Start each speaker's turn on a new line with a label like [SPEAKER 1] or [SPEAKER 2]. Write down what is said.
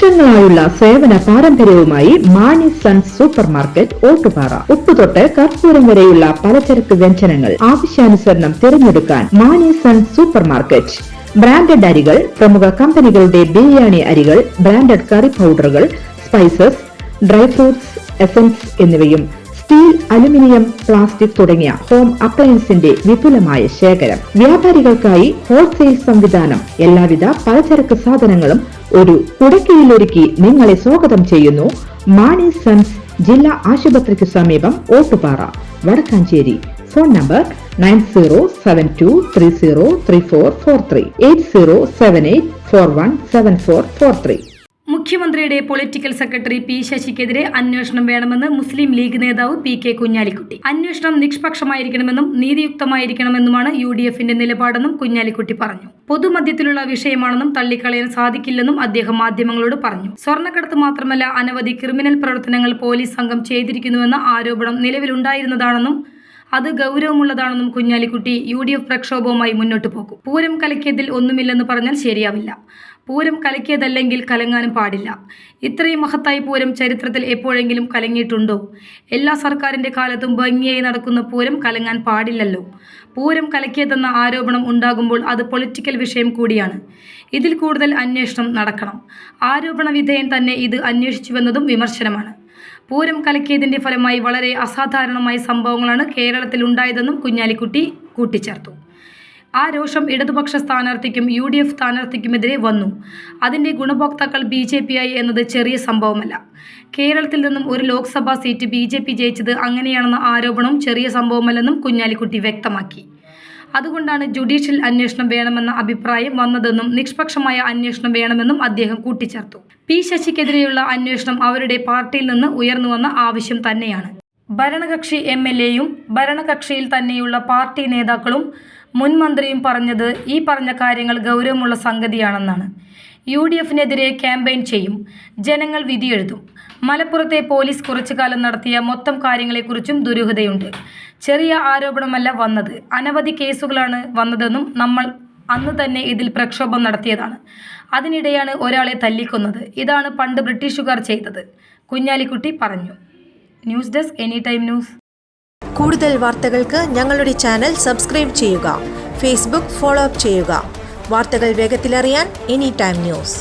[SPEAKER 1] വർഷങ്ങളായുള്ള സേവന പാരമ്പര്യവുമായി Mani sons supermarket Ottupara. ഉപ്പുതൊട്ട് കർപ്പൂരം വരെയുള്ള പലചരക്ക് വ്യഞ്ജനങ്ങൾ ആവശ്യാനുസരണം തിരഞ്ഞെടുക്കാൻ Mani sons supermarket. Branded അരികൾ, പ്രമുഖ കമ്പനികളുടെ ബിരിയാണി അരികൾ, ബ്രാൻഡഡ് കറി പൗഡറുകൾ, സ്പൈസസ്, ഡ്രൈ ഫ്രൂട്ട്സ്, എസൻസ് എന്നിവയും സ്റ്റീൽ, അലുമിനിയം, പ്ലാസ്റ്റിക് തുടങ്ങിയ ഹോം അപ്ലയൻസിന്റെ വിപുലമായ ശേഖരം. വ്യാപാരികൾക്കായി ഹോൾസെയിൽ സംവിധാനം. എല്ലാവിധ പലചരക്ക് സാധനങ്ങളും ഒരു കുടക്കീഴിലൊരുക്കി നിങ്ങളെ സ്വാഗതം ചെയ്യുന്നു. മാണി സൺസ് ജില്ലാ ആശുപത്രിക്ക് സമീപം ഓട്ടുപാറ, വടക്കാഞ്ചേരി. Phone number 9072303443 8078417443.
[SPEAKER 2] മുഖ്യമന്ത്രിയുടെ പൊളിറ്റിക്കൽ സെക്രട്ടറി പി ശശിക്കെതിരെ അന്വേഷണം വേണമെന്ന് മുസ്ലിം ലീഗ് നേതാവ് പി.കെ. കുഞ്ഞാലിക്കുട്ടി. അന്വേഷണം നിഷ്പക്ഷമായിരിക്കണമെന്നും നീതിയുക്തമായിരിക്കണമെന്നുമാണ് UDFന്റെ നിലപാടെന്നും കുഞ്ഞാലിക്കുട്ടി പറഞ്ഞു. പൊതുമധ്യത്തിലുള്ള വിഷയമാണെന്നും തള്ളിക്കളയാൻ സാധിക്കില്ലെന്നും അദ്ദേഹം മാധ്യമങ്ങളോട് പറഞ്ഞു. സ്വർണ്ണക്കടത്ത് മാത്രമല്ല, അനവധി ക്രിമിനൽ പ്രവർത്തനങ്ങൾ പോലീസ് സംഘം ചെയ്തിരിക്കുന്നുവെന്ന ആരോപണം നിലവിലുണ്ടായിരുന്നതാണെന്നും അത് ഗൗരവമുള്ളതാണെന്നും കുഞ്ഞാലിക്കുട്ടി UDF പ്രക്ഷോഭവുമായി മുന്നോട്ട് പോകും. പൂരം കലക്കിയതിൽ ഒന്നുമില്ലെന്ന് പറഞ്ഞാൽ ശരിയാവില്ല. പൂരം കലക്കിയതല്ലെങ്കിൽ കലങ്ങാനും പാടില്ല. ഇത്രയും മഹത്തായ പൂരം ചരിത്രത്തിൽ എപ്പോഴെങ്കിലും കലങ്ങിയിട്ടുണ്ടോ? എല്ലാ സർക്കാരിൻ്റെ കാലത്തും ഭംഗിയായി നടക്കുന്ന പൂരം കലങ്ങാൻ പാടില്ലല്ലോ. പൂരം കലക്കിയതെന്ന ആരോപണം ഉണ്ടാകുമ്പോൾ അത് പൊളിറ്റിക്കൽ വിഷയം കൂടിയാണ്. ഇതിൽ കൂടുതൽ അന്വേഷണം നടക്കണം. ആരോപണ വിധേയൻ തന്നെ ഇത് അന്വേഷിച്ചുവെന്നതും വിമർശനമാണ്. പൂരം കലക്കിയതിൻ്റെ ഫലമായി വളരെ അസാധാരണമായ സംഭവങ്ങളാണ് കേരളത്തിൽ ഉണ്ടായതെന്നും കുഞ്ഞാലിക്കുട്ടി കൂട്ടിച്ചേർത്തു. ആ രോഷം ഇടതുപക്ഷ സ്ഥാനാർത്ഥിക്കും UDF സ്ഥാനാർത്ഥിക്കുമെതിരെ വന്നു. അതിൻ്റെ ഗുണഭോക്താക്കൾ BJP ആയി എന്നത് ചെറിയ സംഭവമല്ല. കേരളത്തിൽ നിന്നും ഒരു ലോക്സഭാ സീറ്റ് BJP ജയിച്ചത് അങ്ങനെയാണെന്ന ആരോപണം ചെറിയ സംഭവമല്ലെന്നും കുഞ്ഞാലിക്കുട്ടി വ്യക്തമാക്കി. അതുകൊണ്ടാണ് ജുഡീഷ്യൽ അന്വേഷണം വേണമെന്ന അഭിപ്രായം വന്നതെന്നും നിഷ്പക്ഷമായ അന്വേഷണം വേണമെന്നും അദ്ദേഹം കൂട്ടിച്ചേർത്തു. പി ശശിക്കെതിരെയുള്ള അന്വേഷണം അവരുടെ പാർട്ടിയിൽ നിന്ന് ഉയർന്നു വന്ന ആവശ്യം തന്നെയാണ്. ഭരണകക്ഷി MLAയും ഭരണകക്ഷിയിൽ തന്നെയുള്ള പാർട്ടി നേതാക്കളും മുൻ മന്ത്രിയും പറഞ്ഞത് ഈ പറഞ്ഞ കാര്യങ്ങൾ ഗൗരവമുള്ള സംഗതിയാണെന്നാണ്. UDFനെതിരെ ക്യാമ്പയിൻ ചെയ്യും, ജനങ്ങൾ വിധിയെഴുതും. മലപ്പുറത്തെ പോലീസ് കുറച്ചുകാലം നടത്തിയ മൊത്തം കാര്യങ്ങളെക്കുറിച്ചും ദുരൂഹതയുണ്ട്. ചെറിയ ആരോപണമല്ല വന്നത്, അനവധി കേസുകളാണ് വന്നതെന്നും നമ്മൾ അന്ന് തന്നെ ഇതിൽ പ്രക്ഷോഭം നടത്തിയതാണ്. അതിനിടെയാണ് ഒരാളെ തല്ലിക്കൊന്നത്. ഇതാണ് പണ്ട് ബ്രിട്ടീഷുകാർ ചെയ്തത്, കുഞ്ഞാലിക്കുട്ടി പറഞ്ഞു. News desk any time news.
[SPEAKER 3] കൂടുതൽ വാർത്തകൾക്ക് ഞങ്ങളുടെ ചാനൽ സബ്സ്ക്രൈബ് ചെയ്യുക. ഫേസ്ബുക്ക് ഫോളോ അപ്പ് ചെയ്യുക. വാർത്തകൾ വേഗത്തിലറിയാൻ എനി ടൈം ന്യൂസ്.